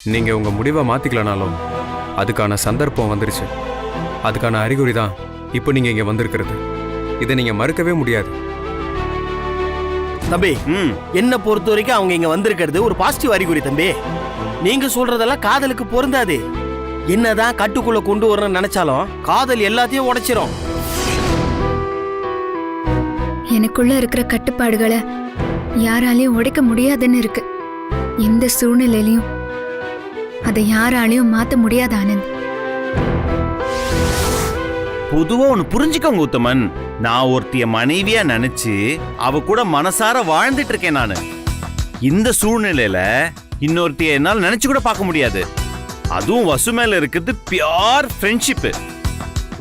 நீங்க உங்க முடிவை மாத்திக்கலனாலும் அதுக்கான சந்தர்ப்பம் வந்துருச்சு. அதுக்கான அறிகுறி தான் இப்போ நீங்க இங்க வந்திருக்கிறது. இதை நீங்க மறுக்கவே முடியாது. தம்பி, என்ன பொறுத்த வரைக்கும் அவங்க இங்க வந்திருக்கிறது ஒரு பாசிட்டிவ் அறிகுறி தம்பி. நீங்க சொல்றதெல்லாம் காதலுக்கு பொருந்தாது. என்னதான் கட்டுக்குள்ள கொண்டு வரணும்னு நினைச்சாலும் காதல் எல்லாத்தையும் உடைச்சிரும். எனக்குள்ள இருக்கிற கட்டுப்பாடுகளை யாராலையும் உடைக்க முடியாதுன்னு இருக்கு. எந்த சூழ்நிலையிலையும் அதை யாராலையும் மாத்த முடியாது ஆனந்த். பொதுவா ஒண்ணு புரிஞ்சுக்கோங்க உத்தமன். நான் ஒருத்திய மனைவியா நினைச்சு அவ கூட மனசார வாழ்ந்துட்டு இருக்கேன் நானு. இந்த சூழ்நிலையில இன்னொருத்திய என்னால நினைச்சு கூட பார்க்க முடியாது. அதுவும் வசு மேல இருக்குது பியூர் ஃப்ரெண்ட்ஷிப்.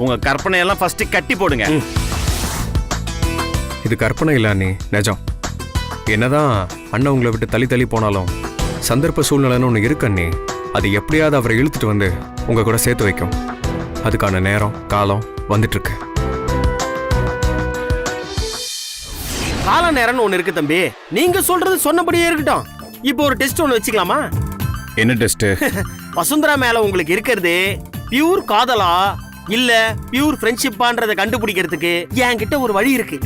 உங்க கற்பனையெல்லாம் ஃபர்ஸ்ட் கட்டி போடுங்க. இது கற்பனை இல்ல நீ, நிஜம். என்னதான் அண்ணன் உங்களை விட்டு தள்ளி போனாலும் சந்தர்ப்ப சூழ்நிலைன்னு ஒன்று இருக்கு அண்ணி. அது எப்படியாவது அவரை இழுத்துட்டு வந்து உங்க கூட சேர்த்து வைக்கும். அதுக்கான நேரம் காலம் வந்துட்டு இருக்கு. கால நேரம்னு ஒண்ணு இருக்கு தம்பி. நீங்க சொல்றது சொன்னபடியே இருக்கட்டும். இப்போ ஒரு டெஸ்ட் ஒண்ணு வச்சுக்கலாமா? என்ன டெஸ்ட்? வசுந்தரா மேல உங்களுக்கு இருக்கிறது பியூர் காதலா இல்ல பியூர் ஃப்ரெண்ட்ஷிப்பான்றதை கண்டுபிடிக்கிறதுக்கு என்கிட்ட ஒரு வழி இருக்கு.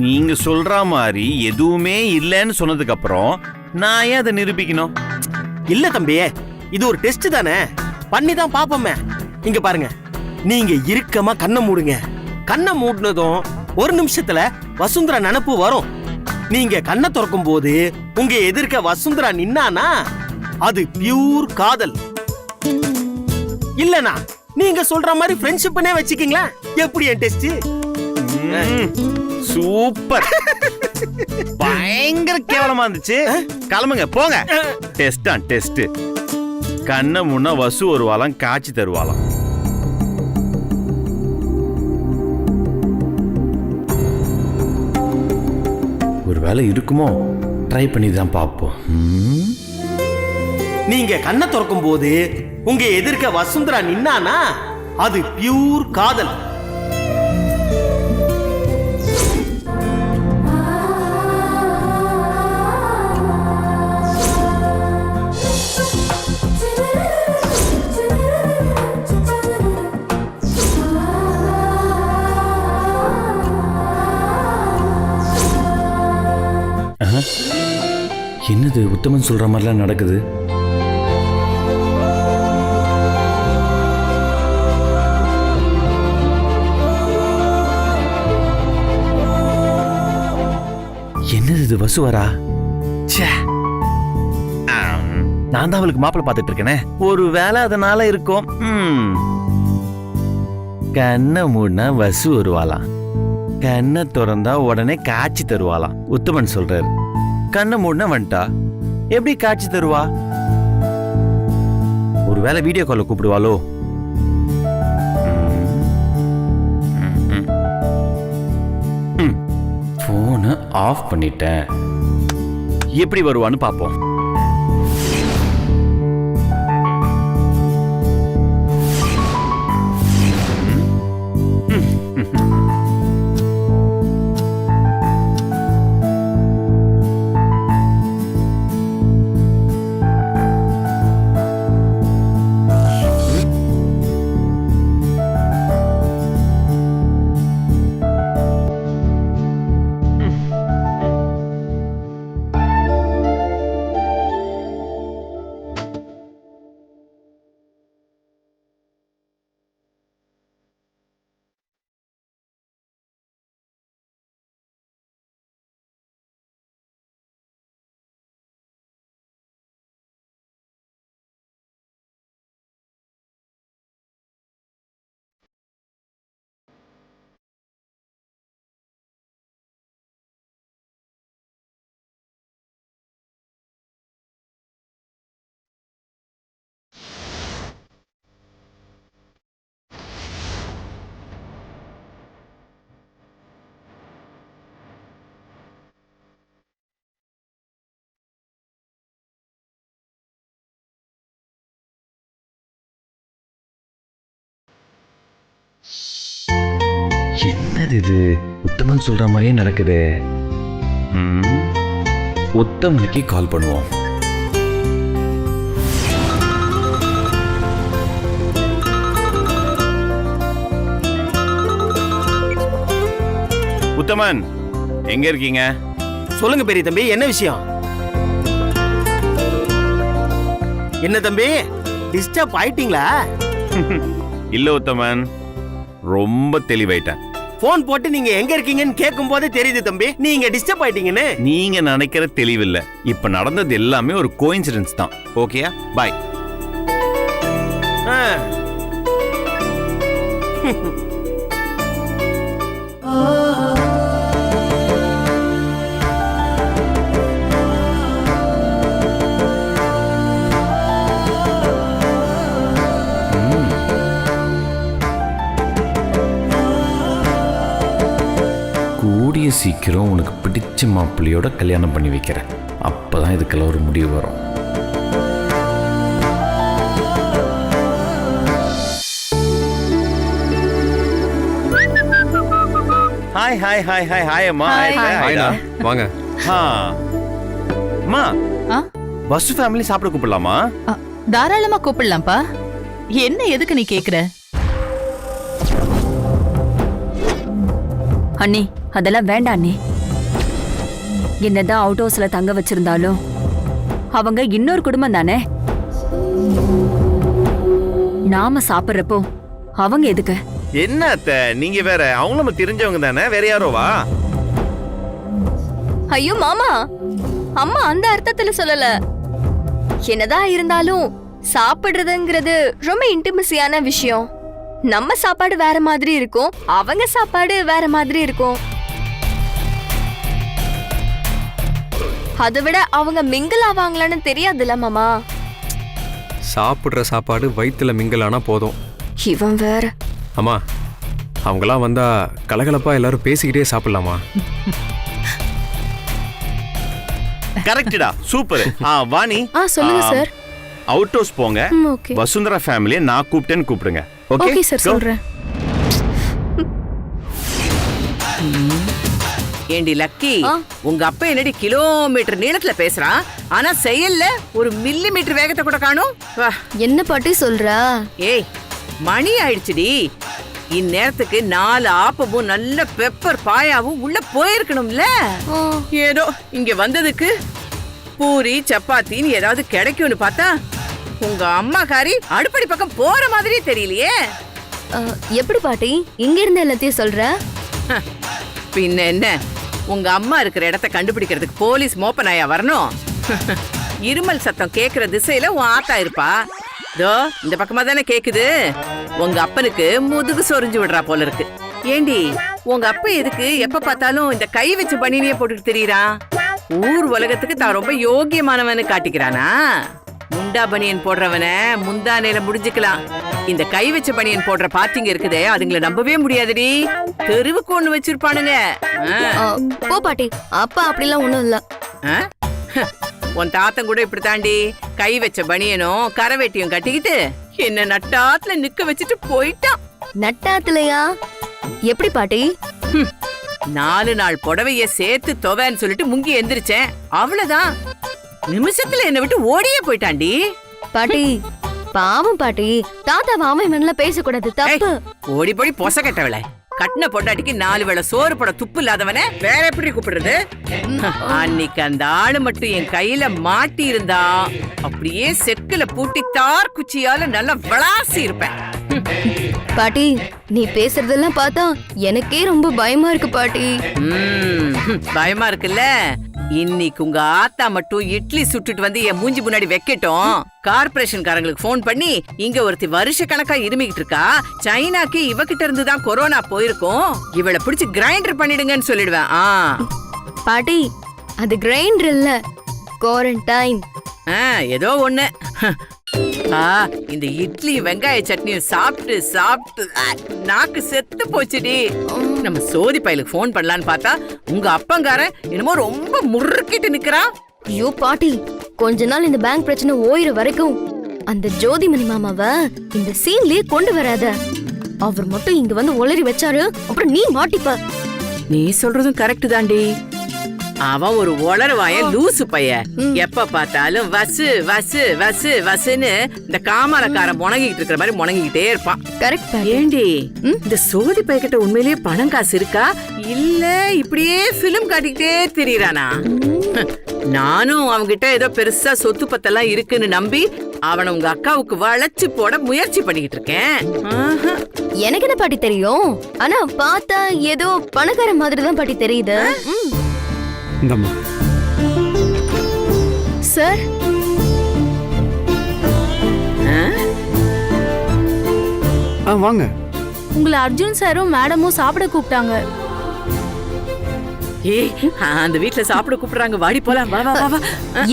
நீங்க சொல்ற மாதிரி எதுவுமே இல்லைன்னு சொன்னதுக்கு அப்புறம் நான் ஏன் அதை நிரூபிக்கணும்? இல்ல தம்பி, இது ஒரு டெஸ்ட் தானே, பண்ணி தான் பாப்போமே. இங்க பாருங்க, நீங்க இறுக்கமா கண்ணை மூடுங்க. கண்ணை மூடினதும் ஒரு நிமிஷத்துல வசுந்தரா நினப்பு வரும். நீங்க கண்ணை திறக்கும் போது உங்க எதிர்க்க வசுந்தரா நின்னானா அது பியூர் காதல். இல்லனா நீங்க சொல்ற மாதிரி ஃப்ரெண்ட்ஷிப்னே வச்சுக்கீங்களா? எப்படி என் டெஸ்ட்? சூப்பர். பயங்கர கேவலமா இருந்துச்சு. கிளம்புங்க போங்க. டெஸ்ட் தான் டெஸ்ட். கண்ண முன்ன வசு வருவாளாம், காட்சி தருவாளாம். ஒரு வேலை இருக்குமோ, ட்ரை பண்ணி தான் பார்ப்போம். நீங்க கண்ணை திறக்கும் போது உங்க எதிர்க்க வசுந்தரா நின்னானா அது பியூர் காதல். என்னது உத்தமன் சொல்ற மாதிரிலாம் நடக்குது? என்னது இது வசு வரா? நான் தான் அவளுக்கு மாப்பிள்ளை பார்த்துட்டு இருக்கேனே. ஒரு வேலை அதனால இருக்கும். கண்ணை மூடினா வசு வருவாளாம், கண்ணை திறந்தா உடனே காட்சி தருவாளாம். உத்தமன் சொல்றாரு. கண்ணை மூடினா வந்துட்டா எப்படி காட்சி தருவா? ஒரு வேளை வீடியோ கால்ல கூப்பிடுவாளோ? போனை ஆஃப் பண்ணிட்டேன். எப்படி வருவான்னு பாப்போம். என்னது இது? உத்தமன் சொல்ற மாதிரியே நடக்குது. உத்தமனுக்கு கால் பண்ணுவோம். உத்தமன் எங்க இருக்கீங்க? சொல்லுங்க பெரிய தம்பி, என்ன விஷயம்? என்ன தம்பி, டிஸ்டர்ப் ஆயிட்டீங்களா? இல்ல உத்தமன், ரொம்ப தெளிவாயிட்டேன். போன் போட்டு நீங்க எங்க இருக்கீங்கன்னு கேட்கும் போதே தெரியுது தம்பி நீங்க டிஸ்டர்ப் ஆயிட்டீங்கன்னு. நீங்க நினைக்கிற தெளிவில்ல. இப்ப நடந்தது எல்லாமே ஒரு கோஇன்சிடென்ஸ் தான். ஓகேயா? பாய். ஆ. கூடிய சீக்கிரம் உனக்கு பிடிச்ச மாப்பிள்ளையோட கல்யாணம் பண்ணி வைக்கிறேன். அப்பதான் இதுக்கெல்லாம் ஒரு முடிவு வரும். Hi hi hi hi hi அம்மா. ஹாய்டா, வாங்க. அம்மா, ஆ? பஸ் ஃபேமிலி சாப்பிட கூப்பிடலாமா? தாராளமா கூப்பிடலாம்ப்பா. என்ன எதுக்கு நீ கேக்குற? அண்ணி, அதெல்லாம் வேண்டாம் அண்ணி. என்னதான் அவுட் ஹவுஸ்ல தங்க வச்சிருந்தாலும் அவங்க இன்னொரு குடும்பம் தானே. நாம சாப்பிடுறப்போ அவங்க எதுக்கு? என்ன அத்தை, நீங்க வேற, அவங்க நம்ம தெரிஞ்சவங்க தானே, வேற யாரோவா? ஐயோ மாமா, அம்மா அந்த அர்த்தத்துல சொல்லல. என்னதான் இருந்தாலும் சாப்பிடுறதுங்கிறது ரொம்ப இன்டிமசியான விஷயம். நம்ம சாப்பாடு வேற மாதிரி இருக்கும், அவங்க சாப்பாடு வேற மாதிரி இருக்கும். அதை விட அவங்க மிங்கிள் ஆவாங்களான்னு தெரியாதுல்ல மாமா. சாப்பிடுற சாப்பாடு வயித்துல மிங்கலானா போதும். இவன் வேற. அம்மா, அவங்களாம் வந்தா கலகலப்பா எல்லாரும் பேசிக்கிட்டே சாப்பிடலாமா? கரெக்டா, சூப்பர். வாணி, சொல்லுங்க சார். அவுட் ஹவுஸ் போங்க. ஓகே வசுந்தரா ஃபேமிலியை நான் கூப்பிட்டேன்னு கூப்பிடுங்க. ஓகே சார், சொல்றேன். ஏண்டி லக்கி, உங்க அப்பா என்னடி கிலோமீட்டர் நீளத்துல பேசுறான், ஆனா செயல்ல ஒரு மில்லிமீட்டர் வேகத்தை கூட காணும். என்ன பாட்டி சொல்றா? ஏய், மணி ஆயிடுச்சுடி. இந்நேரத்துக்கு 4 ஆப்பமும் நல்ல பெப்பர் பாயாவும் உள்ள போயிருக்கணும்ல. ஏதோ இங்க வந்ததுக்கு பூரி சப்பாத்தின்னு ஏதாவது கிடைக்கும்னு பார்த்தா உங்க அம்மாக்காரி அடுப்படி பக்கம் போற மாதிரியே தெரியலையே. எப்படி பாட்டி இங்க இருந்து எல்லாத்தையும் சொல்ற? பின்ன என்ன, உங்க அம்மா இருக்கிற இடத்த கண்டுபிடிக்கிறதுக்கு போலீஸ் மோப்பனாயா வரணும்? இருமல் சத்தம் கேக்குற திசையில உன் ஆத்தா இருப்பா. தோ இந்த பக்கமா தானே கேக்குது. உங்க அப்பனுக்கு முதுகு சொரிஞ்சு விடுறா போல இருக்கு. ஏண்டி, உங்க அப்பா எதுக்கு எப்ப பார்த்தாலும் இந்த கை வச்ச பனினியே போட்டுட்டு தெரியறான்? ஊர் உலகத்துக்கு தான் ரொம்ப யோகியமானவனு காட்டிக்கிறானா? முண்டா பனியன் போடுறவன முந்தானையில முடிஞ்சுக்கலாம். இந்த கை வச்ச பனியன் போடுற பாட்டிங்க இருக்குதே, அதுங்களை நம்பவே முடியாதுடி. தெருவுக்கு ஒண்ணு வச்சிருப்பானுங்க. போ பாட்டி, அப்பா அப்படிலாம் ஒண்ணும் இல்ல. உன் தாத்தன் கூட இப்படி தாண்டி கை வச்ச பனியனும் கரவேட்டியும் கட்டிக்கிட்டு என்ன நட்டாத்துல நிக்க வச்சுட்டு போயிட்டான். நட்டாத்துலயா? எப்படி பாட்டி? 4 நாள் புடவைய சேர்த்து தொவைன்னு சொல்லிட்டு முங்கி எந்திரிச்சேன், அவ்வளவுதான். நிமிஷத்துல என்ன விட்டு ஓடியே போயிட்டாண்டி. பாட்டி பாவம் பாட்டி, தாத்தா மாமன் மனல பேசக்கூடாது, தப்பு. ஓடி போடி பொச கட்டவளை. கட்டின பொண்டாட்டிக்கு 4 வேளை சோறு போட துப்பு இல்லாதவன வேற எப்படி கூப்பிடுறது? அன்னைக்கு அந்த ஆளு மட்டும் என் கையில மாட்டி இருந்தா அப்படியே செக்குல பூட்டி தார் குச்சியால நல்லா விளாசி இருப்பேன். பாட்டி நீ பேசுறதெல்லாம் பார்த்தா எனக்கே ரொம்ப பயமா இருக்கு பாட்டி. பயமா இருக்குல்ல? இன்னைக்கு உங்க ஆத்தா மட்டும் இட்லி சுட்டுட்டு வந்து என் மூஞ்சி முன்னாடி வைக்கட்டும். கார்பரேஷன் காரங்களுக்கு போன் பண்ணி இங்க ஒருத்தி வருஷ கணக்கா இருமிக்கிட்டு இருக்கா, சைனாக்கு இவகிட்ட இருந்துதான் கொரோனா போயிருக்கும், இவளை பிடிச்சு கிரைண்டர் பண்ணிடுங்கன்னு சொல்லிடுவேன். பாட்டி அது கிரைண்டர் இல்ல, குவாரண்டைன். ஏதோ ஒண்ணு. இந்த இட்லி வெங்காய சட்னியும் சாப்பிட்டு சாப்பிட்டு நாக்கு செத்து போச்சுடி. நம்ம சோதி பயலுக்கு போன் பண்ணலான்னு பார்த்தா உங்க அப்பங்காரன் என்னமோ ரொம்ப முறுக்கிட்டு நிக்கிறான். ஐயோ பாட்டி, கொஞ்ச நாள் இந்த பேங்க் பிரச்சனை ஓயிற வரைக்கும் அந்த ஜோதிமணி மாமாவ இந்த சீன்லயே கொண்டு வராத. அவர் மட்டும் இங்க வந்து ஒளறி வச்சாரு, அப்புறம் நீ மாட்டிப்ப. நீ சொல்றதும் கரெக்ட் தாண்டி. அவன் ஒரு உளறுவாயன் லூசு பையன். எப்ப பார்த்தாலும் வசு வசு வசு வசுன்னு இந்த காமரக்காரன் முணங்கிட்டு இருக்கிற மாதிரி முணங்கிக்கிட்டே இருப்பான். கரெக்ட் பாட்டி. ஏண்டி இந்த சோதி பையன்கிட்ட உண்மையிலேயே பணம் காசு இருக்கா இல்ல இப்படியே பிலிம் காட்டிக்கிட்டே திரியறானா? நானும் அவன்கிட்ட ஏதோ பெருசா சொத்து பத்தெல்லாம் இருக்குன்னு நம்பி அவனை உங்க அக்காவுக்கு வளைச்சு போட முயற்சி பண்ணிக்கிட்டு இருக்கேன். ஆஹா. எனக்கு என்ன பாட்டி தெரியும், ஆனா பார்த்தா ஏதோ பணக்கார மாதிரி தான் பாட்டி தெரியுது. இந்தம்மா. சார் வாங்க. உங்களை அர்ஜுன் சாரும் மேடமும் சாப்பிட கூப்பிட்டாங்க. ஏய் அந்த வீட்ல சாப்பிட கூப்பிடுறாங்க, வாடி போலாம். வா வா வா வா.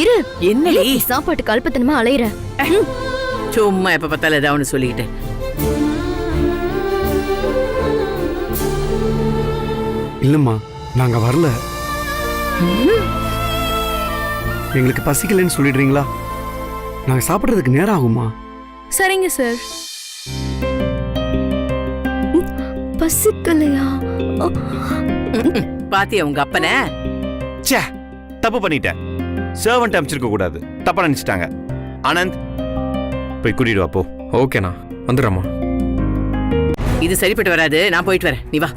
இரு, என்னடி சாப்பாட்டு கல்பத்தனமா அலையிற. சும்மா எப்ப பார்த்தாலும் ஏதாவது சொல்லிக்கிட்டு. இல்லம்மா, நாங்க வரல. எங்களுக்கு பசிக்கலன்னு சொல்லிடுறீங்களா? நாங்க சாப்பிடுறதுக்கு நேரம் ஆகுமா? சரிங்க சார். பசிக்கலையா? பாத்தியா உங்க அப்பன? ச்சே, தப்பு பண்ணிட்டேன். சர்வன்ட் அமைச்சிருக்க கூடாது, தப்பா நினைச்சிட்டாங்க. ஆனந்த் போய் கூட்டிட்டு வா போ. ஓகேண்ணா, வந்துடுறேம்மா. இது சரிப்பட்டு வராது, நான் போயிட்டு வரேன், நீ வா.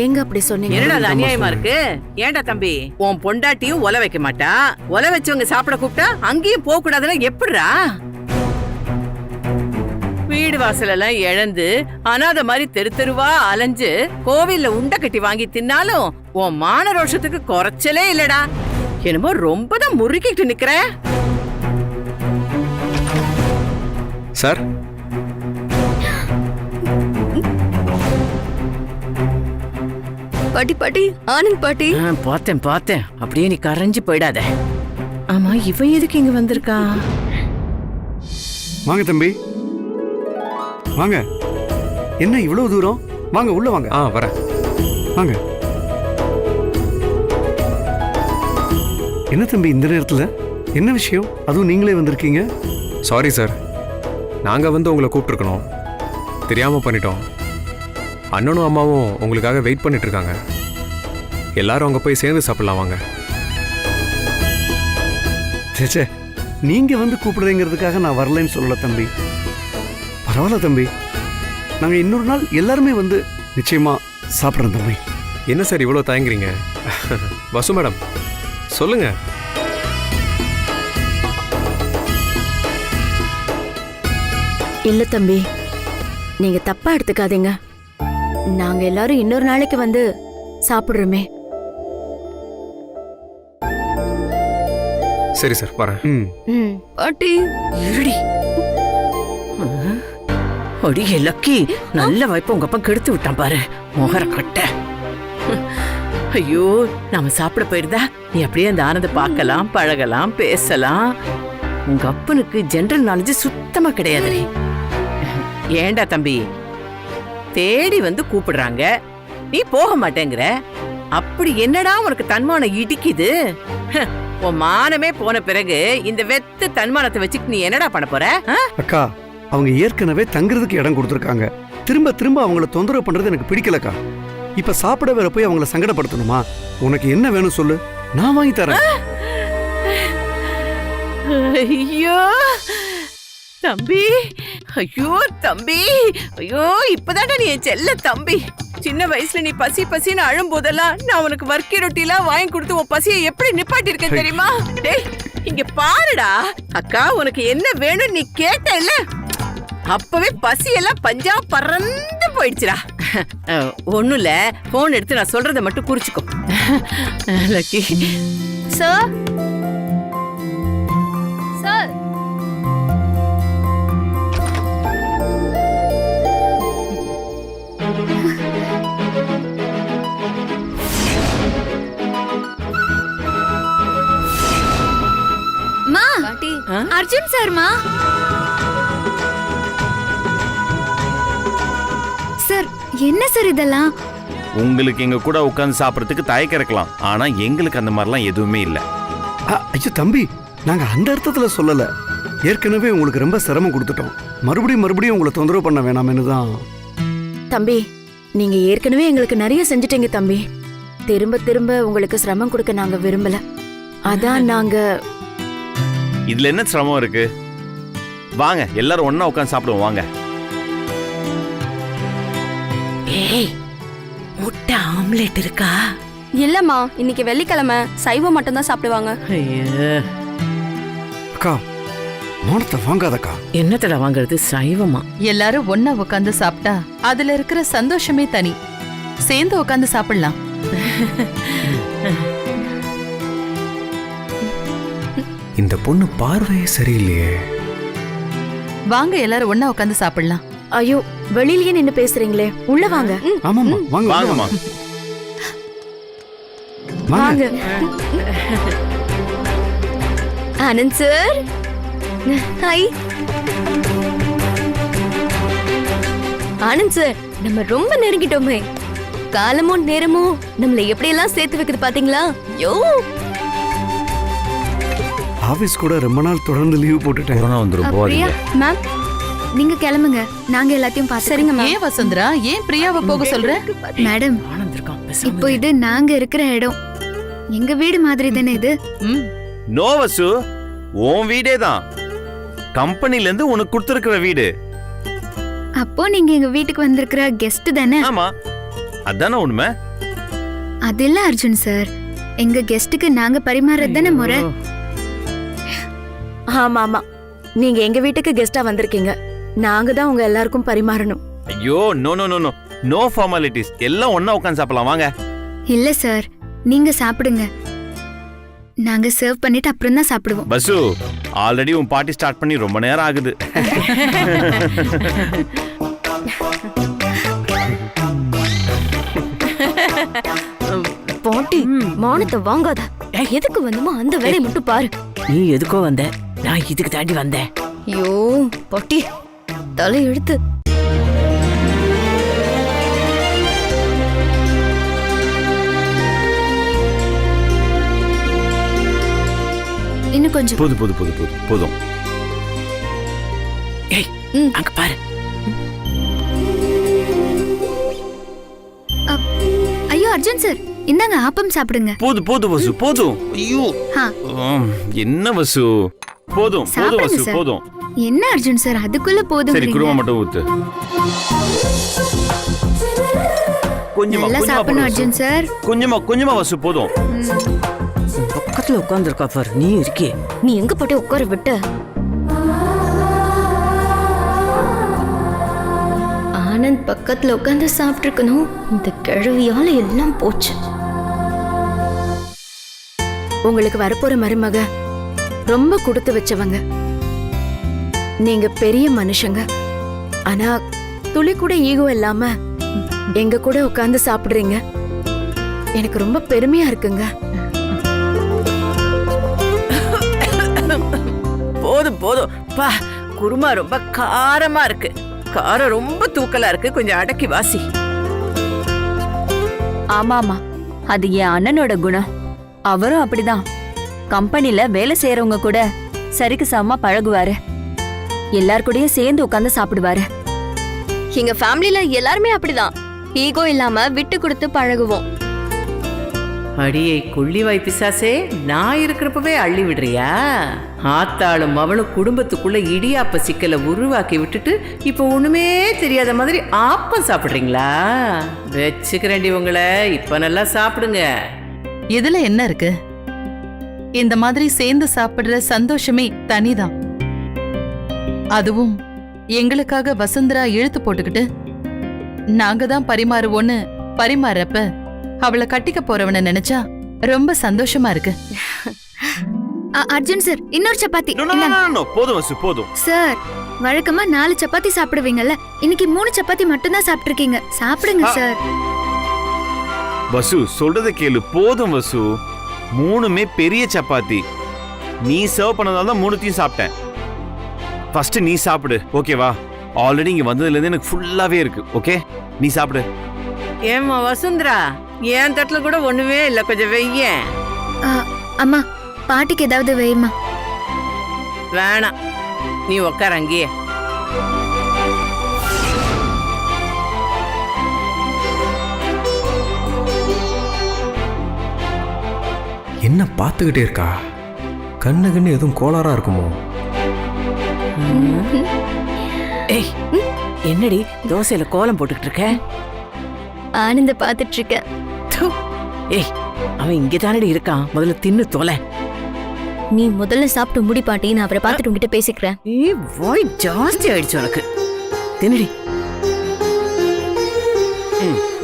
ஏங்க அப்படி சொன்னீங்க? என்னடா அது அநியாயமா இருக்கு? ஏன்டா தம்பி, உன் பொண்டாட்டியும் ஒலை வைக்க மாட்டா, ஒலை வச்சவங்க சாப்பிட கூப்பிட்டா அங்கேயும் போக கூடாதுன்னா எப்படிடா? வீடு வாசல் எல்லாம் இழந்து அனாதை மாதிரி தெரு தெருவா அலைஞ்சு கோவில்ல உண்டை கட்டி வாங்கி தின்னாலும் உன் மான ரோஷத்துக்கு குறைச்சலே இல்லடா. என்னமோ ரொம்பதான் முறுக்கிட்டு நிக்கிற. சார், பாட்டி பாட்டி, ஆனந்த் பாட்டி. பார்த்தேன் பார்த்தேன், அப்படியே நீ கரைஞ்சு போயிடாத. ஆமா, இவன் எதுக்கு இங்க வந்திருக்கா? வாங்க தம்பி, வாங்க. என்ன இவ்வளவு தூரம்? வாங்க உள்ள வாங்க. வரேன். வாங்க. என்ன தம்பி இந்த நேரத்துல? என்ன விஷயம்? அதுவும் நீங்களே வந்திருக்கீங்க? சாரி சார், நாங்கள் வந்து உங்களை கூப்பிட்டுருக்கணும், தெரியாமல் பண்ணிட்டோம். அண்ணனும் அம்மாவும் உங்களுக்காக வெயிட் பண்ணிட்டு இருக்காங்க. எல்லாரும் அங்கே போய் சேர்ந்து சாப்பிடலாம் வாங்க. சேச்சே, நீங்க வந்து கூப்பிடுறீங்கிறதுக்காக நான் வரலைன்னு சொல்லல தம்பி. பரவாயில்ல தம்பி, நாங்க இன்னொரு நாள் எல்லாருமே வந்து நிச்சயமா சாப்பிட்றோம் தம்பி. என்ன சார் இவ்வளோ தயங்குறீங்க? வசு மேடம் சொல்லுங்க. இல்ல தம்பி, நீங்க தப்பா எடுத்துக்காதீங்க. நாங்க எல்லாரும் இன்னொரு நாளைக்கு வந்து சாப்பிடுறோமே. சரி சார், வரேன். பாட்டி இருடி. ஒடியே லக்கி, நல்ல வாய்ப்பு உங்க அப்பா கெடுத்து விட்டான் பாரு, மொகர கட்ட. ஐயோ, நாம சாப்பிட போயிருந்தா நீ அப்படியே அந்த ஆனந்த பார்க்கலாம், பழகலாம், பேசலாம். உங்க அப்பனுக்கு ஜெனரல் நாலேஜ் சுத்தமா கிடையாது. ஏண்டா தம்பி, தேடி வந்து கூப்பிடுறாங்க, நீ போக மாட்டேங்கிற. அப்படி என்னடா உனக்கு தன்மானம் இடிக்குது? உன் மானமே போன பிறகு இந்த வெத்து தன்மானத்தை வச்சுட்டு நீ என்னடா பண்ண போற? அக்கா, அவங்க ஏற்கனவே தங்குறதுக்கு இடம் கொடுத்துருக்காங்க. திரும்ப திரும்ப அவங்கள தொந்தரவு பண்றது எனக்கு பிடிக்கலக்கா. இப்ப சாப்பிட வேற போய் அவங்கள சங்கடப்படுத்தணுமா? உனக்கு என்ன வேணும் சொல்லு, நான் வாங்கி தரேன். ஐயோ தம்பி, ஐயோ தம்பி, ஐயோ இப்பதான்டா நீ என் செல்ல தம்பி. சின்ன வயசுல நீ பசி பசின்னு அழும் போதெல்லாம் நான் உனக்கு வர்க்கி ரொட்டி எல்லாம் வாங்கி கொடுத்து உன் பசியை எப்படி நிப்பாட்டி இருக்கேன் தெரியுமா? டேய் இங்க பாருடா, அக்கா உனக்கு என்ன வேணும் நீ கேட்ட இல்ல, அப்பவே பசி எல்லாம் பஞ்சா பறந்து போயிடுச்சுடா. ஒண்ணும் இல்ல, போன் எடுத்து நான் சொல்றதை மட்டும் குறிச்சுக்கோ. Lucky sir. சார், மா, பாட்டி அர்ஜுன் சார்மா. சார், என்ன சார் இதெல்லாம்? உங்களுக்கு எங்க கூட உட்கார்ந்து சாப்பிடறதுக்கு தயக்கம் இருக்கலாம், ஆனா எங்களுக்கு அந்த மாதிரிலாம் எதுவுமே இல்ல. ஐயோ தம்பி, நாங்க அந்த அர்த்தத்துல சொல்லல. ஏற்கனவே உங்களுக்கு ரொம்ப சிரமம் கொடுத்துட்டோம், மறுபடியும் மறுபடியும் உங்களை தொந்தரவு பண்ண வேணாம்னு தான். தம்பி, நீங்க ஏற்கனவே எங்களுக்கு நிறைய செஞ்சுட்டீங்க தம்பி. திரும்ப திரும்ப உங்களுக்கு சிரமம் கொடுக்க நாங்க விரும்பல. அதான் நாங்க இதுல என்ன சிரமம் இருக்கு? வாங்க எல்லாரும் ஒண்ணா உட்காந்து சாப்பிடுவோம் வாங்க. ஏய், முட்டை ஆம்லெட் இருக்கா? இல்லம்மா, இன்னைக்கு வெள்ளிக்கிழமை சைவம் மட்டும் தான் சாப்பிடுவாங்க. ஐயோ, அக்கா மானத்தை வாங்காதக்கா. என்னத்தடா வாங்குறது? சைவமா? எல்லாரும் ஒண்ணா உட்காந்து சாப்பிட்டா அதுல இருக்கிற சந்தோஷமே தனி. சேர்ந்து உட்காந்து சாப்பிடலாம். இந்த பொண்ணு பார்வையே சரியில்லையே. வாங்க எல்லாரும் ஒண்ணா உட்காந்து சாப்பிடலாம். ஐயோ, வெளியிலயே நின்னு பேசுறீங்களே, உள்ள வாங்க. ஆமாம்மா வாங்க வாங்கம்மா. வாங்க. Anand sir, hi. Anand sir, நம்ம ரொம்ப நெருங்கிட்டோமே. காலமும் நேரமும் நம்மள எப்படி எல்லாம் சேர்த்து வைக்குது பாத்தீங்களா? யோ, ஆபீஸ் கூட ரொம்ப நாள் தொடர்ந்து லீவ் போட்டுட்டேன். கொரோனா வந்துரும் பிரியா போவாதீங்க. மேம், நீங்க கிளம்புங்க, நாங்க எல்லாத்தையும் பார்த்து. சரிங்க மேம். ஏன் வசுந்தரா, ஏன் பிரியாவை போக சொல்ற? மேடம், ஆனந்த் இருக்கான், இப்போ இது நாங்க இருக்கிற இடம். எங்க வீடு மாதிரி தானே இது. ம், நோ வசு, உன் வீடே தான். கம்பெனில இருந்து உனக்கு கொடுத்துருக்கிற வீடு. அப்போ நீங்க எங்க வீட்டுக்கு வந்திருக்கிற கெஸ்ட் தானே? ஆமா, அதானே உண்மை. அது இல்ல அர்ஜுன் சார், எங்க கெஸ்டுக்கு நாங்க பரிமாறது தானே முறை. ஆமா ஆமா, நீங்க எங்க வீட்டுக்கு கெஸ்டா வந்திருக்கீங்க, நாங்க தான் உங்க எல்லாருக்கும் பரிமாறணும். ஐயோ, no no no no, no formalities. எல்லாம் ஒண்ணா உட்காந்து சாப்பிடலாம் வாங்க. இல்ல சார், நீங்க சாப்பிடுங்க, நாங்க சர்வ் பண்ணிட்டு அப்புறம் தான் சாப்பிடுவோம். பசு, ஆல்ரெடி உன் பார்ட்டி ஸ்டார்ட் பண்ணி ரொம்ப நேரம் ஆகுது. பாட்டி, மானத்தை வாங்காத. எதுக்கு வந்தோமோ அந்த வேலையை மட்டும் பாரு. நீ எதுக்கோ வந்த, நான் இதுக்கு தாண்டி வந்தேன். ஐயோ பொட்டி, தலை எடுத்து. இன்னும் கொஞ்சம். போதும். ஏய், அங்க பாரு. ஐயோ அர்ஜுன் சார், இந்தாங்க ஆப்பம் சாப்பிடுங்க. போதும் வசு, போதும். ஐயோ, ஆ. என்ன வசு, போதும் சாப்பிடுங்க வசு, சார். போதும். என்ன அர்ஜுன் சார், அதுக்குள்ள போதும். சரி, குருமா மட்டும் ஊத்து. கொஞ்சமா நல்லா சாப்பிடணும் அர்ஜுன் சார். கொஞ்சமா வசு, போதும். பக்கத்துல உட்கார்ந்துருக்கா பாரு, நீ இருக்கே. நீ எங்க போட்டு உட்கார விட்ட? ஆனந்த் பக்கத்துல உட்காந்து சாப்பிட்டு இருக்கணும். இந்த கிழவியால எல்லாம் போச்சு. உங்களுக்கு வரப்போற மருமக ரொம்ப கொடுத்து வச்சவங்க. நீங்க பெரிய மனுஷங்க, ஆனா துளி கூட ஈகோ இல்லாம எங்க கூட உட்கார்ந்து சாப்பிடுறீங்க. எனக்கு ரொம்ப பெருமையா இருக்குங்க. போதும் பா, குருமா ரொம்ப காரமா இருக்கு. காரம் ரொம்ப தூக்கலா இருக்கு, கொஞ்சம் அடக்கி வாசி. ஆமாமா, அது என் அண்ணனோட குணம். அவரும் அப்படிதான். கம்பெனில வேலை செய்யறவங்க கூட சரிக்கு சமமா பழகுவாரு. எல்லார் கூடயும் சேர்ந்து உட்கார்ந்து சாப்பிடுவாரு. எங்க ஃபேமிலில எல்லாருமே அப்படிதான். ஈகோ இல்லாம விட்டு கொடுத்து பழகுவோம். அடியை கொள்ளிவாய் பிசாசே, நான் இருக்கிறப்பவே அள்ளி விடுறியா? ஆத்தாளும் அவளும் குடும்பத்துக்குள்ள இடியாப்ப சிக்கலை உருவாக்கி விட்டுட்டு இப்ப ஒண்ணுமே தெரியாத மாதிரி ஆப்பம் சாப்பிடுறீங்களா? வச்சுக்கிறேன்டி உங்களை, இப்ப நல்லா சாப்பிடுங்க. இதுல என்ன இருக்கு? இந்த மாதிரி சேர்ந்து சாப்பிடுற சந்தோஷமே தனிதான். அதுவும் எங்களுக்காக வசுந்தரா இழுத்து போட்டுக்கிட்டு நாங்க தான் பரிமாறுவோன்னு பரிமாறப்ப அவளை கட்டிக்க போறவன நினைச்சா ரொம்ப சந்தோஷமா இருக்கு. அர்ஜுன் சார், இன்னொரு chapati. No, no, no, no, no. போதும் வசு, போதும். சார், வழக்கமா 4 சப்பாத்தி சாப்பிடுவீங்கல்ல, இன்னைக்கு 3 சப்பாத்தி மட்டும் தான் சாப்பிட்டிருக்கீங்க. சாப்பிடுங்க சார். வசு, சொல்றத கேளு. போதும் வசு, 3மே பெரிய சப்பாத்தி. நீ சர்வ் பண்ணதால தான் 3த்தையும் சாப்பிட்டேன். ஃபர்ஸ்ட் நீ சாப்பிடு, ஓகேவா? ஆல்ரெடி இங்க வந்ததுல இருந்து எனக்கு ஃபுல்லாவே இருக்கு. ஓகே, நீ சாப்பிடு. ஏம்மா வசுந்தரா, என் தட்டுல கூட ஒண்ணுமே இல்ல, கொஞ்சம் வெய்யேன். அம்மா, பாட்டிக்கு ஏதாவது வேயுமா? வேணாம், நீ உட்கார அங்கேயே. என்ன பார்த்துக்கிட்டே இருக்கா? கண்ணு எதுவும் கோளாறா இருக்குமோ? ஏய் என்னடி தோசையில கோலம் போட்டுக்கிட்டு இருக்க? ஆனந்த பாத்துட்டு இருக்கேன். து. ஏய் அவன் இங்க தானடி இருக்கான், முதல்ல தின்னு தொலை. நீ முதல்ல சாப்பிட்டு முடி பாட்டி, நான் அவரை பார்த்துட்டு உங்ககிட்ட பேசிக்கிறேன். வாய் ஜாஸ்தி ஆயிடுச்சு உனக்கு. தின்னுடி.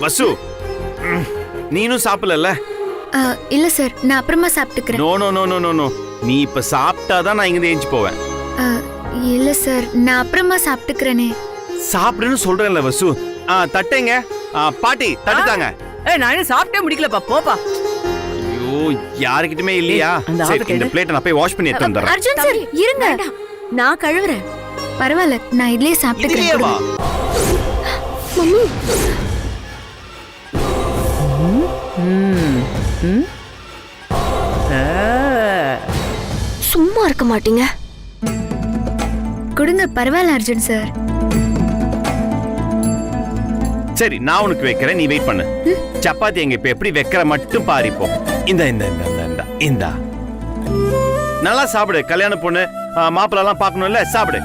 வசு, நீனும் சாப்பிடல? இல்ல சார், நான் அப்புறமா சாப்பிட்டுக்கிறேன். No no no no no no, நீ இப்ப சாப்பிட்டாதான் நான் இங்க ஏஞ்சி போவேன். இல்ல சார், நான் அப்புறமா சாப்பிட்டுக்கிறேனே. சாப்பிடுன்னு சொல்றேன்ல வசு. தட்டைங்க. பாட்டி தட்டுதாங்க. ஏய் நான் இன்னும் சாப்பிட்டே முடிக்கலப்பா, போப்பா. ஐயோ, யாருக்கிட்டுமே இல்லையா? அந்த சரி, ஆத்துக்கு இந்த பிளேட்டை நான் போய் வாஷ் பண்ணி எடுத்து வந்துடுறேன். அர்ஜுன் சார் இருங்க, நான் கழுவுறேன். பரவாயில்ல, நான் இதுலயே சாப்பிட்டுக்கிறேன். இதுலயே வா. மம்மி சும்மா இருக்க மாட்டீங்க. கொடுங்க, பரவாயில்ல அர்ஜுன் சார். சரி, நான் உனக்கு வைக்கிறேன், நீ வெயிட் பண்ணு. சப்பாத்தி எங்க இப்ப எப்படி வைக்கிற மட்டும் பாரிப்போம். இந்த இந்த இந்த இந்த இந்த நல்லா சாப்பிடு. கல்யாண பொண்ணு மாப்பிள்ள எல்லாம் பார்க்கணும்ல, சாப்பிடு.